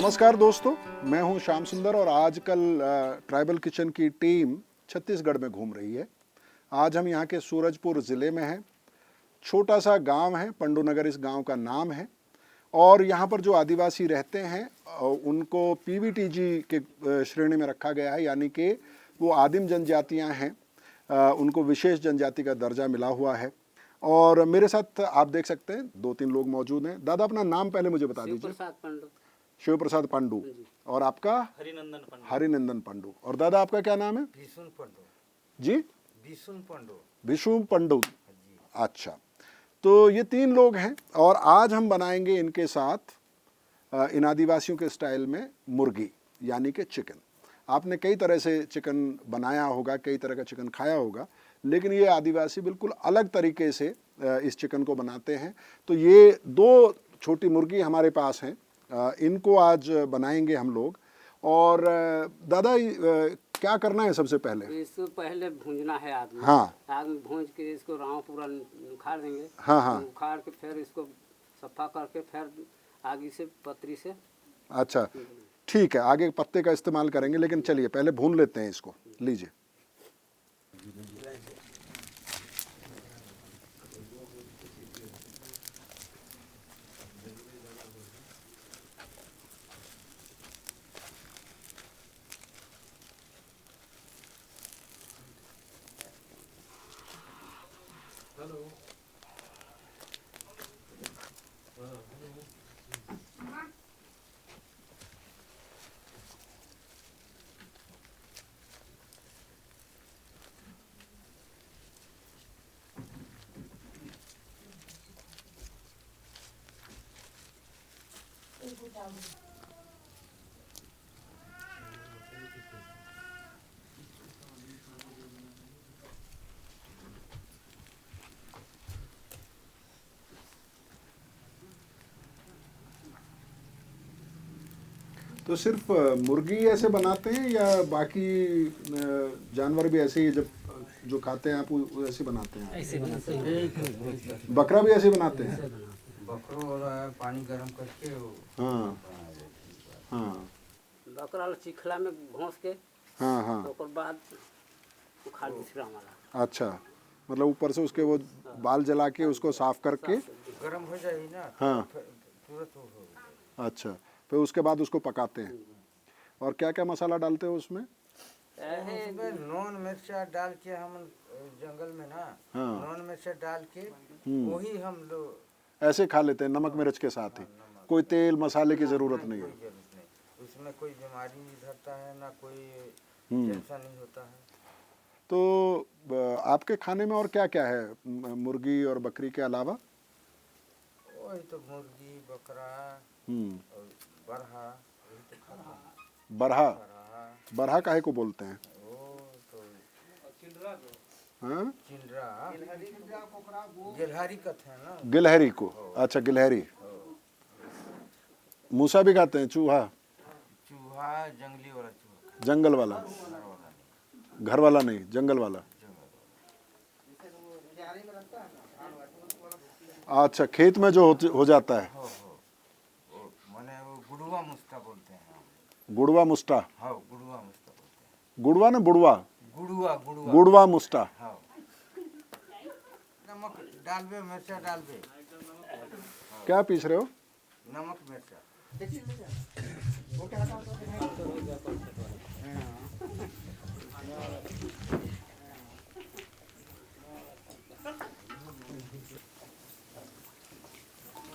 नमस्कार दोस्तों, मैं हूं श्याम सुंदर और आजकल ट्राइबल किचन की टीम छत्तीसगढ़ में घूम रही है। आज हम यहां के सूरजपुर ज़िले में हैं। छोटा सा गांव है, पंडू नगर इस गांव का नाम है। और यहां पर जो आदिवासी रहते हैं उनको पीवीटीजी के श्रेणी में रखा गया है, यानी कि वो आदिम जनजातियां हैं। उनको विशेष जनजाति का दर्जा मिला हुआ है। और मेरे साथ आप देख सकते हैं 2-3 लोग मौजूद हैं। दादा, अपना नाम पहले मुझे बता दीजिए। शिव प्रसाद पांडू। और आपका? हरिनंदन पांडू। और दादा, आपका क्या नाम है? विष्णु पांडू जी, विष्णु पांडू। अच्छा, तो ये 3 लोग हैं और आज हम बनाएंगे इनके साथ इन आदिवासियों के स्टाइल में मुर्गी, यानी कि चिकन। आपने कई तरह से चिकन बनाया होगा, कई तरह का चिकन खाया होगा, लेकिन ये आदिवासी बिल्कुल अलग तरीके से इस चिकन को बनाते हैं। तो ये 2 छोटी मुर्गी हमारे पास हैं, इनको आज बनाएंगे हम लोग। और दादा, क्या करना है सबसे पहले? इसको पहले भूंजना है आग में। हाँ, आग में भूंज के इसको राव पूरा उखाड़ देंगे। हाँ हाँ, उखाड़ के फिर इसको सफा करके फिर आगे से पतरी से। अच्छा ठीक है, आगे पत्ते का इस्तेमाल करेंगे, लेकिन चलिए पहले भून लेते हैं इसको। लीजिए। तो सिर्फ मुर्गी ऐसे बनाते हैं या बाकी जानवर भी ऐसे ही जब जो खाते हैं आप वो ऐसे बनाते हैं? ऐसे बनाते हैं। बकरा भी ऐसे बनाते हैं? बकरो वाला है, पानी गर्म करके हाँ हाँ बकरा चिखला में घोंस के हाँ हाँ। तो बाद उखाड़ दूसरा हमारा। अच्छा, मतलब ऊपर से उसके वो बाल जला के उसको साफ करके गर्म हो जाएगी ना। हाँ, तुरंत हो जाएगी। अच्छा, फिर उसके बाद उसको पकाते हैं। और क्या क्या मसाला डालते हो उसमें? उसमें नॉन मिर्चा डाल के हम जंगल में ना, हाँ। नॉन मिर्चा डाल के वही हम लोग ऐसे खा लेते हैं नमक मिर्च के साथ ही, कोई तेल मसाले की ज़रूरत नहीं है। कोई जरूरत नहीं, उसमें कोई बीमारी नहीं धरता है ना, कोई टेंशन नहीं होता है। तो आपके खाने में और क्या क्या है मुर्गी और बकरी के अलावा? वही तो मुर्गी, बकरा और बरहा, वही तो खाता है। बरहा? बरहा, बरहा काहे को बोलते हैं? वो तो हाँ, चिंडरा, गिलहरी कहते हैं ना। गिलहरी को? अच्छा, गिलहरी। मूसा भी खाते हैं? चूहा? चूहा जंगली वाला चूहा, जंगल वाला? घर वाला नहीं, जंगल वाला। अच्छा, खेत में जो हो जाता है। माने वो गुड़वा मुस्ता बोलते हैं। गुड़वा मुस्टा? हाँ, गुड़वा मुस्ता बोलते हैं। गुड़वा ना बुड़वा? गुड़वा गुड़वा गुड़वा मुस्टा। हाँ। नमक डालबे, मिर्चा डालबे। क्या पीस रहे हो? नमक मिर्चा।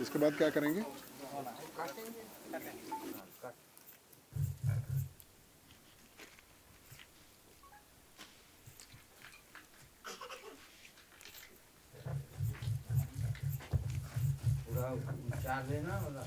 इसके बाद क्या करेंगे? पूरा उचार लेना वाला।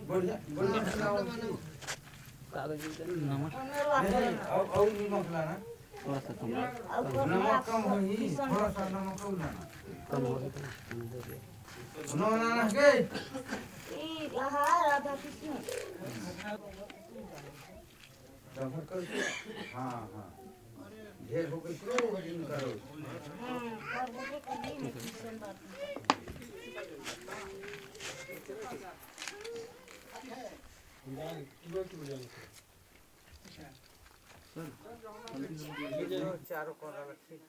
बढ़िया बढ़िया खिलाओ जी। कागज नमक नहीं, और नमक लाना, थोड़ा सा कम नमक कम होगी, थोड़ा सा नमक और लाना। कम हो गया। नो लाना के डबल कर के, हाँ हाँ ढेर हो गई तो वजन करो। चारों कोना में ठीक।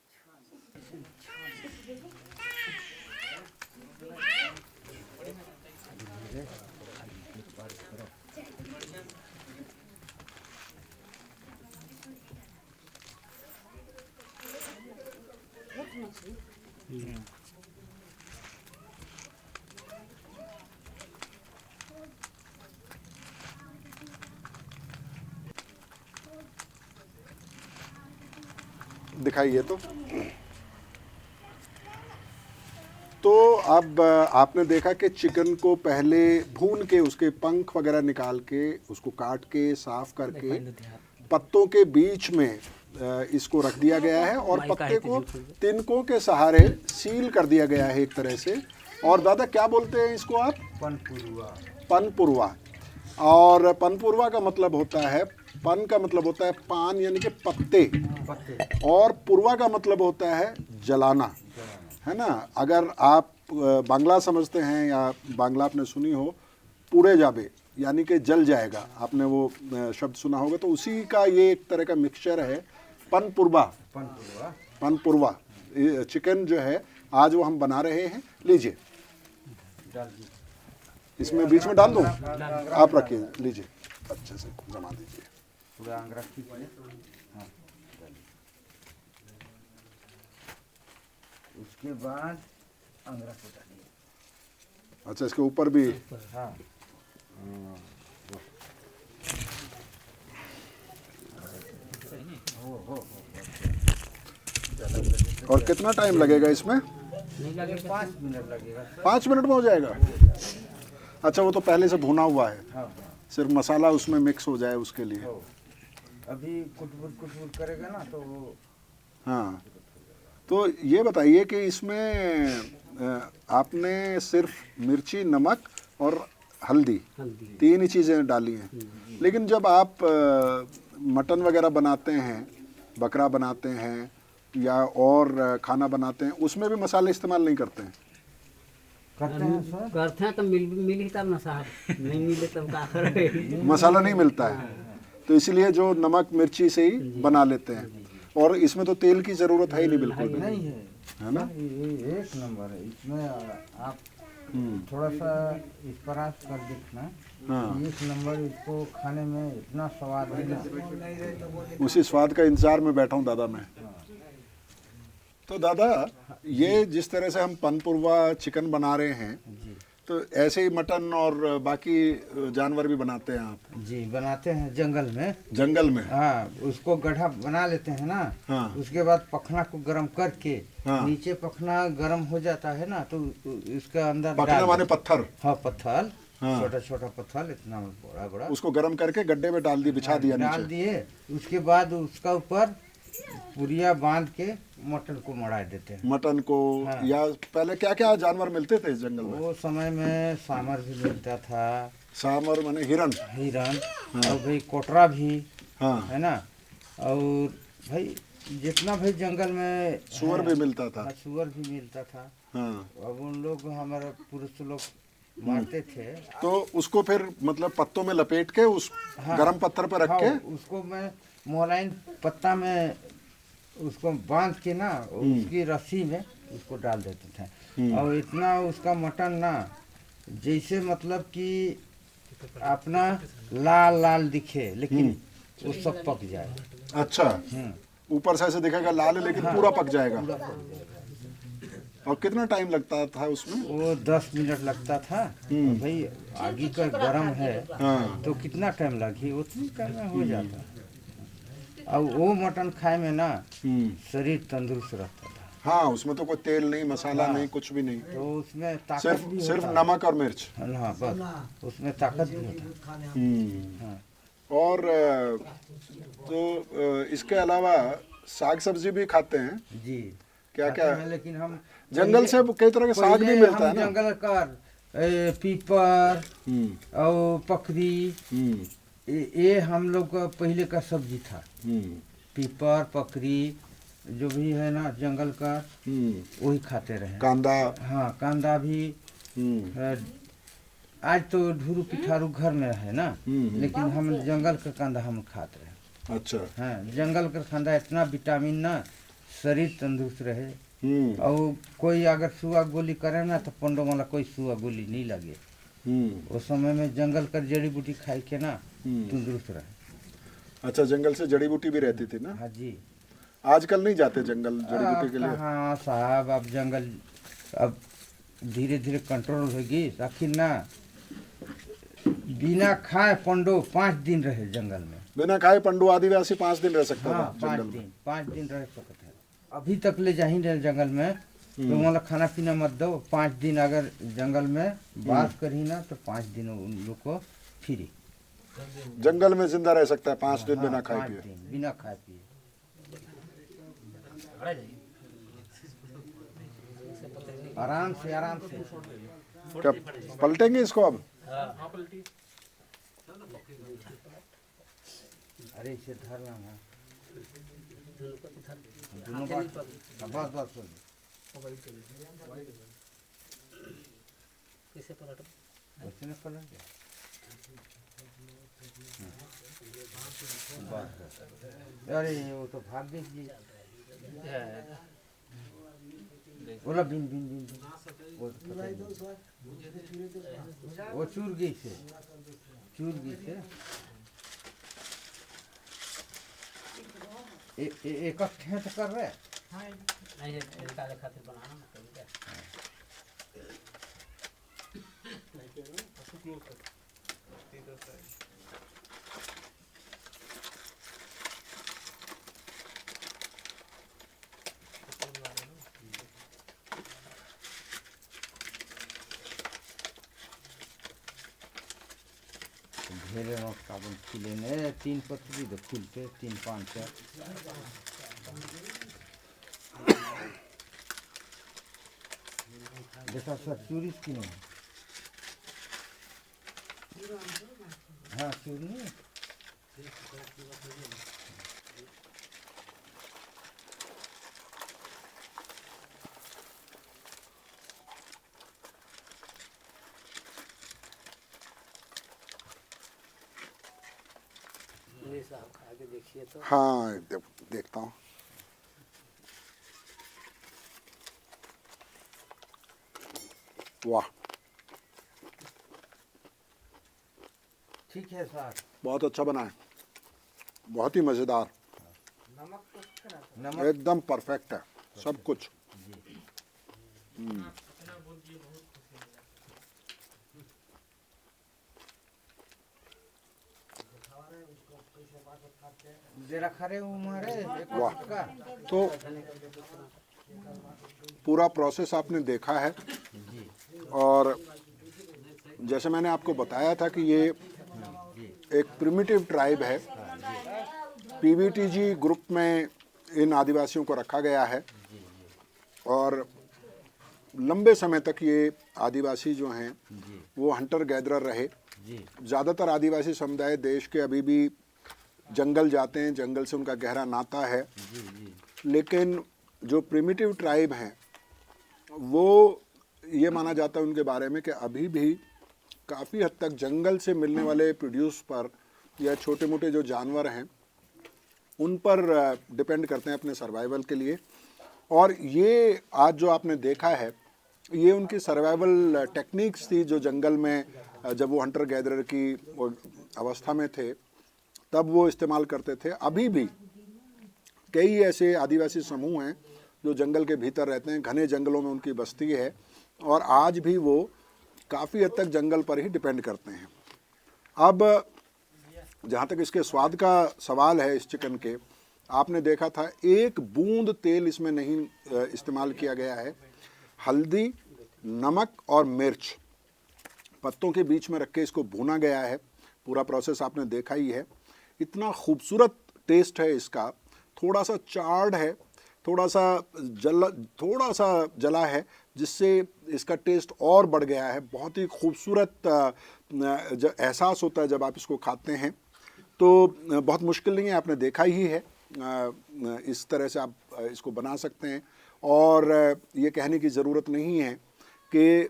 दिखाइए तो अब आपने देखा कि चिकन को पहले भून के उसके पंख वगैरह निकाल के उसको काट के साफ करके पत्तों के बीच में इसको रख दिया गया है और पत्ते को तिनकों के सहारे सील कर दिया गया है एक तरह से। और दादा क्या बोलते हैं इसको आप? पनपुरुआ। पनपुरुआ। और पनपुरुआ का मतलब होता है, पन का मतलब होता है पान यानी कि पत्ते, और पुरवा का मतलब होता है जलाना, है ना। अगर आप बांग्ला समझते हैं या बांग्ला आपने सुनी हो, पूरे जाबे यानी कि जल जाएगा, आपने वो शब्द सुना होगा, तो उसी का ये एक तरह का मिक्सचर है पनपुरवा। पनपुरवा चिकन जो है आज वो हम बना रहे हैं। लीजिए इसमें बीच में डाल दूँ, आप रखिए, लीजिए अच्छे से जमा दीजिए। पूरा अंगरख की पड़े। हाँ उसके बाद अंगरख को डालिए। अच्छा इसके ऊपर भी? हाँ और कितना टाइम लगेगा इसमें? 5 मिनट लगेगा। 5 मिनट में हो जाएगा? अच्छा वो तो पहले से भुना हुआ है, हाँ सिर्फ मसाला उसमें मिक्स हो जाए उसके लिए। अभी कुटबुर करेगा ना तो वो। हाँ तो ये बताइए कि इसमें आपने सिर्फ मिर्ची, नमक और हल्दी 3 ही चीज़ें डाली हैं, लेकिन जब आप मटन वगैरह बनाते हैं, बकरा बनाते हैं या और खाना बनाते हैं, उसमें भी मसाले इस्तेमाल नहीं करते हैं? करते हैं तो मिल ही तब ना साहब, नहीं मिले तब क्या करें। मसाला नहीं मिलता है तो इसलिए जो नमक मिर्ची से ही बना लेते हैं। और इसमें तो तेल की ज़रूरत है ही नहीं, बिल्कुल भी नहीं है ना। ये एक नंबर है। इसमें आप थोड़ा सा इस पर आप कर देखना। हाँ। एक नंबर, इसको खाने में इतना स्वाद है ना। उसी स्वाद का इंतजार में बैठा हूँ दादा मैं। तो दादा ये जिस तरह से हम पनपुरवा चिकन बना रहे हैं, तो ऐसे ही मटन और बाकी जानवर भी बनाते हैं आप? जी बनाते हैं जंगल में। जंगल में? हाँ उसको गड्ढा बना लेते हैं ना। हाँ। उसके बाद पखना को गरम करके, हाँ। नीचे पखना गरम हो जाता है ना, तो इसका अंदर पखना माने पत्थर? हाँ पत्थर। हाँ। छोटा छोटा पत्थर, इतना बड़ा बड़ा, उसको गरम करके गड्ढे में डाल दिए, बिछा दिया डाल नीचे। दिए। उसके बाद उसका ऊपर पुरिया बांध के मटन को मड़ा देते हैं। मटन को। हाँ। या पहले क्या क्या जानवर मिलते थे इस जंगल में? वो समय में सामर भी मिलता था। सामर माने हिरन? हिरन। और भाई कोटरा भी। हाँ। है ना। और भाई जितना भाई जंगल में सुअर भी मिलता था? हाँ, सुअर भी मिलता था। हाँ। अब उन लोग हमारे पुरुष लोग मारते थे। तो उसको फिर मतलब पत्तों में लपेट के उस हाँ। गरम पत्थर पर रख हाँ, के उसको मैं मोलाइन पत्ता में उसको बांध के ना, उसकी रस्सी में उसको डाल देते थे। और इतना उसका मटन ना, जैसे मतलब कि अपना लाल लाल दिखे, लेकिन वो सब पक जाए। अच्छा ऊपर से ऐसे दिखेगा लाल है, लेकिन पूरा पक जाएगा। और कितना टाइम लगता था उसमें? वो 10 मिनट लगता था। और भाई आगे का गरम है। हाँ। तो कितना टाइम लगी, उतनी टाइम में हो जाता। अब वो मटन खाए में ना शरीर तंदुरुस्त रहता था। हाँ, उसमें तो कोई तेल नहीं, मसाला नहीं, कुछ भी नहीं, तो उसमें ताकत सिर्फ भी सिर्फ होता नमक और मिर्च। है। हाँ बस उसमें ताकत भी होता है। हाँ और इसके अलावा साग सब्जी भी खाते हैं जी क्या खाते क्या? हैं, लेकिन हम जंगल से कई तरह के साग भी पहले मिलता है हम ना? जंगल का पीपर हम्म और पकड़ी, हम्म ये हम लोग का पहले का सब्जी था। हम्म पीपर पकड़ी जो भी है ना जंगल का, वही खाते रहे। कांदा। हाँ कांदा भी। हम्म आज तो ढूरू पिठारू घर में है ना, लेकिन हम जंगल का कांदा हम खाते रहे। अच्छा। हाँ जंगल का कांदा इतना विटामिन ना, शरीर तंदुरुस्त रहे। और कोई अगर सुआ गोली करे ना तो पंडो वाला कोई सुआ गोली नहीं लगे। उस समय में जंगल का जड़ी बूटी खाई के ना तंदुरुस्त रहे। अच्छा, जंगल से जड़ी बूटी भी रहती थी ना? हाँ जी। आजकल नहीं जाते जंगल जड़ी बूटी के लिए? हाँ साहब, अब जंगल अब धीरे धीरे कंट्रोल होगी। आखिर ना बिना खाए पंडो 5 दिन रहे जंगल में। बिना खाए पंडू आदिवासी 5 दिन रह सकता हाँ था जंगल में? 5 दिन रह सकते हैं। अभी तक ले जा ही रहे जंगल में, तो वहाँ खाना पीना मत दो। 5 दिन अगर जंगल में बात करी ना तो 5 दिन उन लोग को फ्री। जंगल में जिंदा रह सकता है 5 दिन बिना खाए 5 पिए? दिन बिना खाए पिए। आराम से आराम से। क्या पलटेंगे इसको अब? अरे इसे धरना है दोनों बात। बस बस कैसे पलट वैसे में पलट गया। बस अरे वो तो भाग गई जी। बोला बिन बिन बिन बिन। वो तो पता ही नहीं। वो चूर गई से एक खेत कर रहे। नहीं निकाले खातिर बनाना ना कभी ढेरे नोट कागज खिले ने 3 पत्ती तो खुलते 3 5 6। देखा सर चूरी की नहीं। हाँ चूरी नहीं। साहब खा के देखिए तो। हाँ देखता हूँ। वाह, ठीक है सर। बहुत अच्छा बना है, बहुत ही मज़ेदार, नमक एकदम परफेक्ट है सब कुछ। जरा खरे उमरे एक वाह। का। तो पूरा प्रोसेस आपने देखा है, और जैसे मैंने आपको बताया था कि ये एक प्रिमिटिव ट्राइब है। पीवीटीजी ग्रुप में इन आदिवासियों को रखा गया है, और लंबे समय तक ये आदिवासी जो हैं वो हंटर गैदरर रहे। ज़्यादातर आदिवासी समुदाय देश के अभी भी जंगल जाते हैं, जंगल से उनका गहरा नाता है। लेकिन जो प्रिमिटिव ट्राइब हैं वो ये माना जाता है उनके बारे में कि अभी भी काफ़ी हद तक जंगल से मिलने वाले प्रोड्यूस पर या छोटे मोटे जो जानवर हैं उन पर डिपेंड करते हैं अपने सर्वाइवल के लिए। और ये आज जो आपने देखा है ये उनकी सर्वाइवल टेक्निक्स थी जो जंगल में जब वो हंटर गैदरर की अवस्था में थे तब वो इस्तेमाल करते थे। अभी भी कई ऐसे आदिवासी समूह हैं जो जंगल के भीतर रहते हैं, घने जंगलों में उनकी बस्ती है, और आज भी वो काफ़ी हद तक जंगल पर ही डिपेंड करते हैं। अब जहाँ तक इसके स्वाद का सवाल है इस चिकन के, आपने देखा था एक बूंद तेल इसमें नहीं इस्तेमाल किया गया है। हल्दी, नमक और मिर्च पत्तों के बीच में रख के इसको भूना गया है। पूरा प्रोसेस आपने देखा ही है। इतना खूबसूरत टेस्ट है इसका। थोड़ा सा चार्ड है, थोड़ा सा जला है, जिससे इसका टेस्ट और बढ़ गया है। बहुत ही खूबसूरत एहसास होता है जब आप इसको खाते हैं। तो बहुत मुश्किल नहीं है, आपने देखा ही है। इस तरह से आप इसको बना सकते हैं। और ये कहने की ज़रूरत नहीं है कि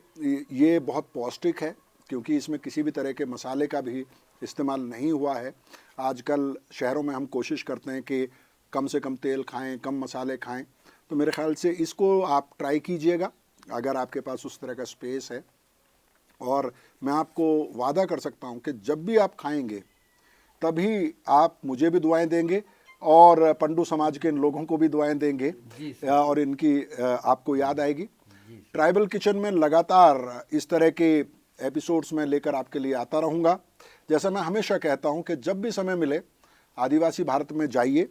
ये बहुत पौष्टिक है, क्योंकि इसमें किसी भी तरह के मसाले का भी इस्तेमाल नहीं हुआ है। आजकल शहरों में हम कोशिश करते हैं कि कम से कम तेल खाएं, कम मसाले खाएं। तो मेरे ख्याल से इसको आप ट्राई कीजिएगा अगर आपके पास उस तरह का स्पेस है। और मैं आपको वादा कर सकता हूं कि जब भी आप खाएंगे तभी आप मुझे भी दुआएं देंगे और पंडू समाज के इन लोगों को भी दुआएं देंगे और इनकी आपको याद आएगी। ट्राइबल किचन में लगातार इस तरह के एपिसोड्स में लेकर आपके लिए आता रहूँगा। जैसा मैं हमेशा कहता हूँ कि जब भी समय मिले आदिवासी भारत में जाइए,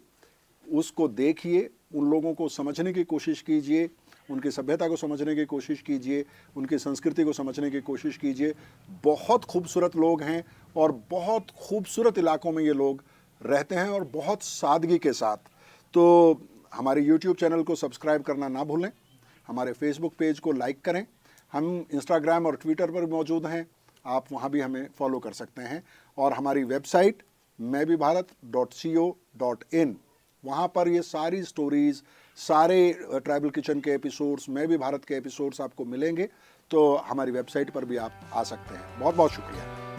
उसको देखिए, उन लोगों को समझने की कोशिश कीजिए, उनकी सभ्यता को समझने की कोशिश कीजिए, उनकी संस्कृति को समझने की कोशिश कीजिए। बहुत खूबसूरत लोग हैं और बहुत खूबसूरत इलाकों में ये लोग रहते हैं और बहुत सादगी के साथ। तो हमारे YouTube चैनल को सब्सक्राइब करना ना भूलें, हमारे Facebook पेज को लाइक करें। हम इंस्टाग्राम और ट्विटर पर मौजूद हैं, आप वहाँ भी हमें फॉलो कर सकते हैं। और हमारी वेबसाइट mainbibharat.co.in, वहाँ पर ये सारी स्टोरीज़, सारे ट्राइबल किचन के एपिसोड्स, मैं भी भारत के एपिसोड्स आपको मिलेंगे। तो हमारी वेबसाइट पर भी आप आ सकते हैं। बहुत बहुत शुक्रिया।